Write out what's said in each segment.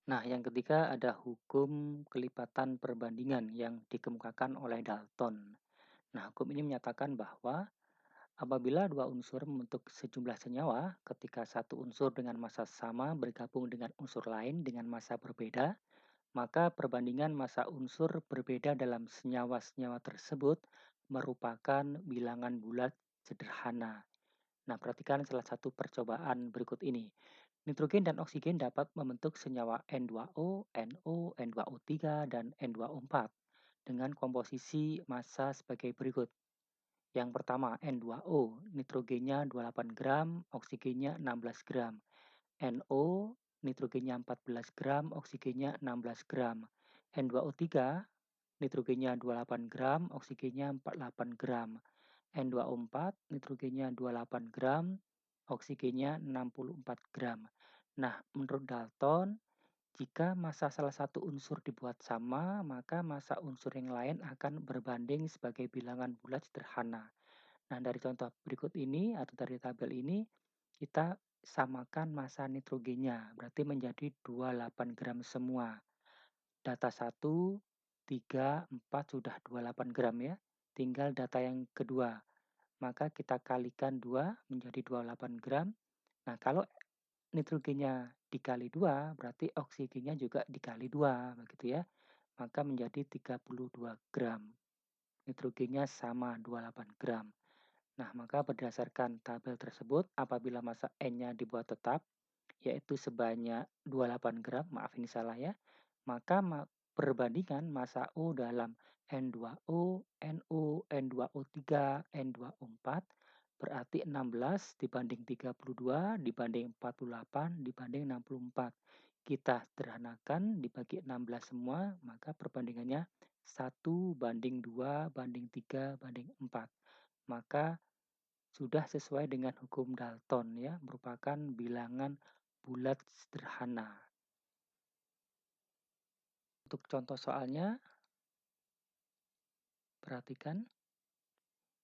Nah, yang ketiga ada hukum kelipatan perbandingan yang dikemukakan oleh Dalton. Nah, hukum ini menyatakan bahwa apabila dua unsur membentuk sejumlah senyawa, ketika satu unsur dengan massa sama bergabung dengan unsur lain dengan massa berbeda, maka perbandingan massa unsur berbeda dalam senyawa-senyawa tersebut merupakan bilangan bulat sederhana. Nah, perhatikan salah satu percobaan berikut ini. Nitrogen dan oksigen dapat membentuk senyawa N2O, NO, N2O3, dan N2O4 dengan komposisi massa sebagai berikut. Yang pertama, N2O, nitrogennya 28 gram, oksigennya 16 gram. NO, nitrogennya 14 gram, oksigennya 16 gram. N2O3, nitrogennya 28 gram, oksigennya 48 gram. N2O4, nitrogennya 28 gram, oksigennya 64 gram. Nah, menurut Dalton, jika massa salah satu unsur dibuat sama, maka massa unsur yang lain akan berbanding sebagai bilangan bulat sederhana. Nah, dari contoh berikut ini atau dari tabel ini, kita samakan massa nitrogennya, berarti menjadi 28 gram semua. Data 1, 3, 4 sudah 28 gram ya. Tinggal data yang kedua, maka kita kalikan 2 menjadi 28 gram. Nah, kalau nitrogennya dikali 2, berarti oksigennya juga dikali 2, begitu ya. Maka menjadi 32 gram. Nitrogennya sama 28 gram. Nah, maka berdasarkan tabel tersebut, apabila massa N-nya dibuat tetap, yaitu sebanyak 28 gram, maaf ini salah ya, maka perbandingan massa O dalam N2O, NO, N2O3, N2O4 berarti 16 dibanding 32 dibanding 48 dibanding 64. Kita sederhanakan dibagi 16 semua, maka perbandingannya 1:2 banding 3 banding 4. Maka sudah sesuai dengan hukum Dalton ya, merupakan bilangan bulat sederhana. Untuk contoh soalnya, perhatikan.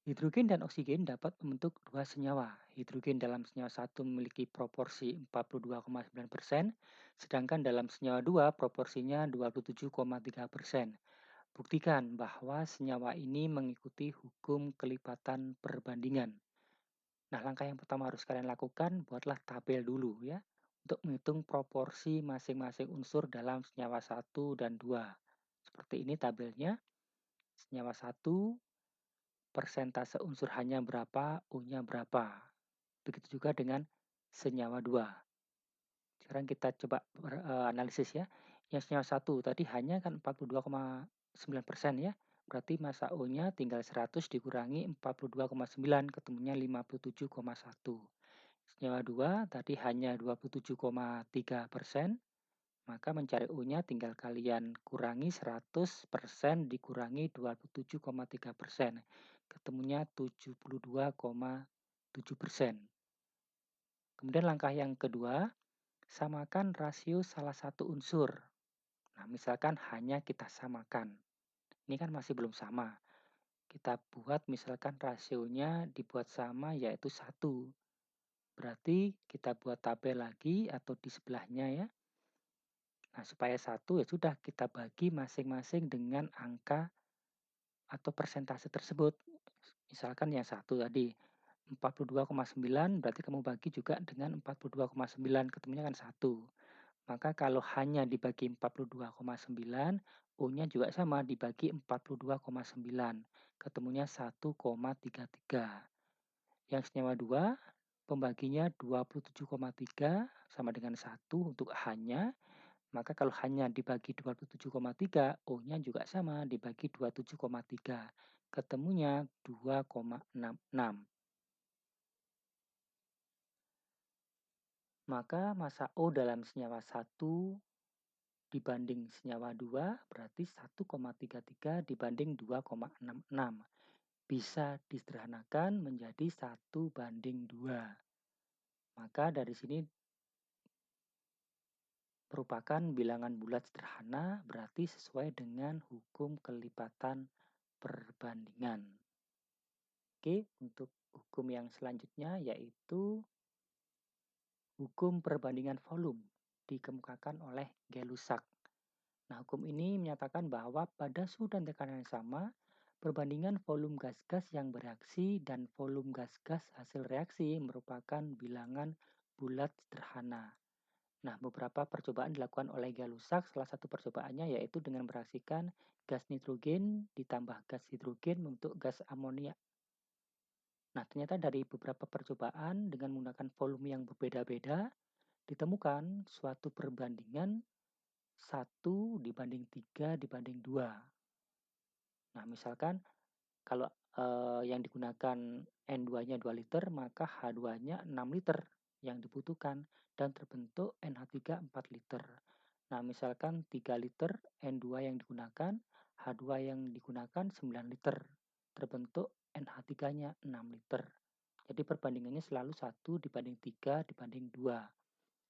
Hidrogen dan oksigen dapat membentuk dua senyawa. Hidrogen dalam senyawa satu memiliki proporsi 42,9%, sedangkan dalam senyawa 2 proporsinya 27,3%. Buktikan bahwa senyawa ini mengikuti hukum kelipatan perbandingan. Nah, langkah yang pertama harus kalian lakukan, buatlah tabel dulu ya, untuk menghitung proporsi masing-masing unsur dalam senyawa satu dan 2. Seperti ini tabelnya. Senyawa satu persentase unsur hanya berapa, U-nya berapa. Begitu juga dengan senyawa 2. Sekarang kita coba analisis ya. Yang senyawa satu tadi hanya kan 42,9% ya. Berarti massa O-nya tinggal 100 dikurangi 42,9 ketemunya 57,1. Senyawa 2 tadi hanya 27,3%, maka mencari U-nya tinggal kalian kurangi 100% dikurangi 27,3%. Ketemunya 72,7%. Kemudian langkah yang kedua, samakan rasio salah satu unsur. Nah, misalkan hanya kita samakan. Ini kan masih belum sama. Kita buat misalkan rasionya dibuat sama yaitu 1. Berarti kita buat tabel lagi atau di sebelahnya ya. Nah, supaya 1 ya sudah kita bagi masing-masing dengan angka atau persentase tersebut. Misalkan yang satu tadi 42,9 berarti kamu bagi juga dengan 42,9 ketemunya kan 1. Maka kalau hanya dibagi 42,9, U-nya juga sama dibagi 42,9. Ketemunya 1,33. Yang senyawa 2, pembaginya 27,3 sama dengan 1 untuk hanya. Maka kalau hanya dibagi 27,3, O-nya juga sama dibagi 27,3. Ketemunya 2,66. Maka massa O dalam senyawa 1 dibanding senyawa 2 berarti 1,33 dibanding 2,66. Bisa disederhanakan menjadi 1:2. Maka dari sini merupakan bilangan bulat sederhana berarti sesuai dengan hukum kelipatan perbandingan. Oke, untuk hukum yang selanjutnya yaitu hukum perbandingan volume. dikemukakan oleh Gay-Lussac. Nah, hukum ini menyatakan bahwa pada suhu dan tekanan yang sama, perbandingan volume gas-gas yang bereaksi dan volume gas-gas hasil reaksi merupakan bilangan bulat sederhana. Nah, beberapa percobaan dilakukan oleh Gay-Lussac. Salah satu percobaannya yaitu dengan mereaksikan gas nitrogen ditambah gas hidrogen membentuk gas amonia. Nah, ternyata dari beberapa percobaan dengan menggunakan volume yang berbeda-beda, ditemukan suatu perbandingan 1:3:2. Nah, misalkan kalau yang digunakan N2-nya 2 liter, maka H2-nya 6 liter yang dibutuhkan dan terbentuk NH3 4 liter. Nah, misalkan 3 liter N2 yang digunakan, H2 yang digunakan 9 liter, terbentuk NH3-nya 6 liter. Jadi perbandingannya selalu 1:3:2.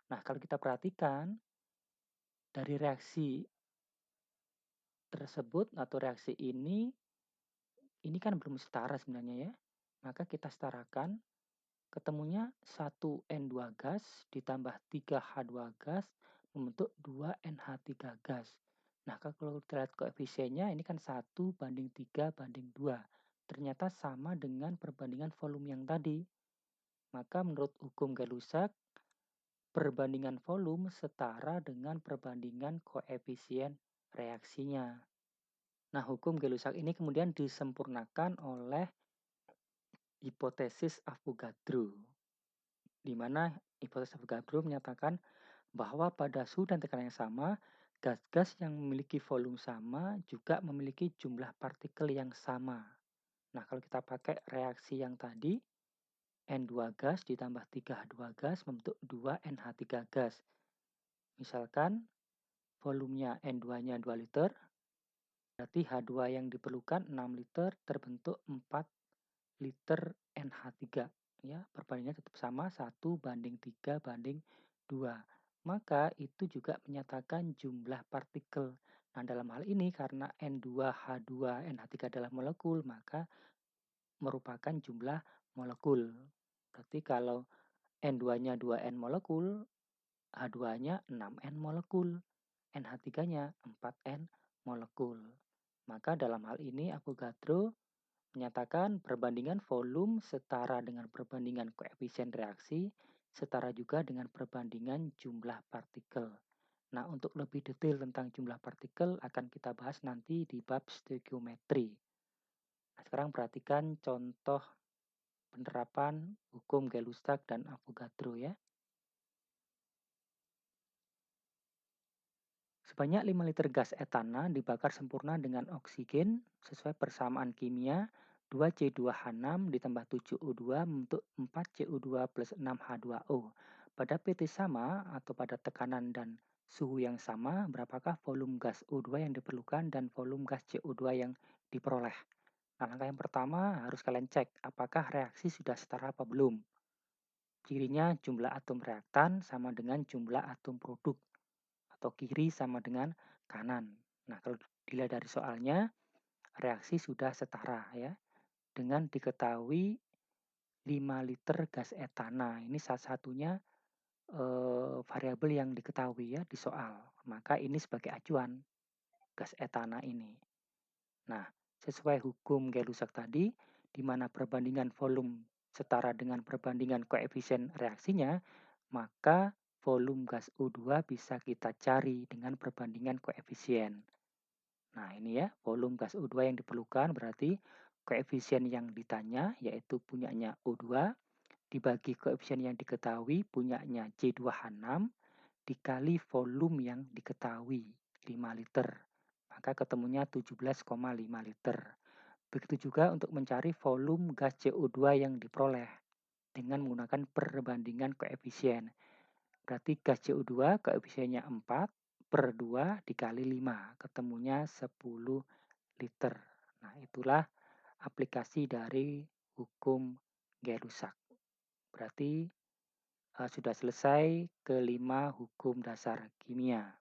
Nah, kalau kita perhatikan dari reaksi tersebut atau reaksi ini kan belum setara sebenarnya ya. Maka kita setarakan, ketemunya 1N2 gas ditambah 3H2 gas membentuk 2NH3 gas. Nah, kalau kita lihat koefisiennya ini kan 1:3:2. Ternyata sama dengan perbandingan volume yang tadi. Maka menurut hukum Gay-Lussac, perbandingan volume setara dengan perbandingan koefisien reaksinya. Nah, hukum Gay-Lussac ini kemudian disempurnakan oleh hipotesis Avogadro, di mana hipotesis Avogadro menyatakan bahwa pada suhu dan tekanan yang sama, gas-gas yang memiliki volume sama juga memiliki jumlah partikel yang sama. Nah, kalau kita pakai reaksi yang tadi, N2 gas ditambah 3H2 gas membentuk 2NH3 gas. Misalkan volumenya N2-nya 2 liter, berarti H2 yang diperlukan 6 liter terbentuk 4 liter NH3. Ya, perbandingannya tetap sama 1:3:2. Maka itu juga menyatakan jumlah partikel. Nah, dalam hal ini karena N2H2 NH3 adalah molekul, maka merupakan jumlah molekul. Berarti kalau N2-nya 2N molekul, H2-nya 6N molekul, NH3-nya 4N molekul. Maka dalam hal ini Avogadro menyatakan perbandingan volume setara dengan perbandingan koefisien reaksi, setara juga dengan perbandingan jumlah partikel. Nah, untuk lebih detail tentang jumlah partikel akan kita bahas nanti di bab stoikiometri. Nah, sekarang perhatikan contoh penerapan hukum Gay-Lussac dan Avogadro ya. Sebanyak 5 liter gas etana dibakar sempurna dengan oksigen sesuai persamaan kimia 2C2H6 ditambah 7O2 membentuk 4CO2 plus 6H2O. Pada PT sama atau pada tekanan dan suhu yang sama, berapakah volume gas O2 yang diperlukan dan volume gas CO2 yang diperoleh? Nah, langkah yang pertama harus kalian cek apakah reaksi sudah setara apa belum. Cirinya jumlah atom reaktan sama dengan jumlah atom produk atau kiri sama dengan kanan. Nah, kalau dilihat dari soalnya, reaksi sudah setara ya. Dengan diketahui 5 liter gas etana. Ini salah satunya variabel yang diketahui ya di soal. Maka ini sebagai acuan gas etana ini. Nah, sesuai hukum Gay-Lussac tadi, di mana perbandingan volume setara dengan perbandingan koefisien reaksinya, maka volume gas O2 bisa kita cari dengan perbandingan koefisien. Nah, ini ya, volume gas O2 yang diperlukan berarti koefisien yang ditanya yaitu punyanya O2 dibagi koefisien yang diketahui punyanya C2H6 dikali volume yang diketahui 5 liter. Maka ketemunya 17,5 liter. Begitu juga untuk mencari volume gas CO2 yang diperoleh dengan menggunakan perbandingan koefisien. Berarti gas CO2 koefisiennya 4 per 2 dikali 5, ketemunya 10 liter. Nah, itulah aplikasi dari hukum Gay-Lussac. Berarti sudah selesai kelima hukum dasar kimia.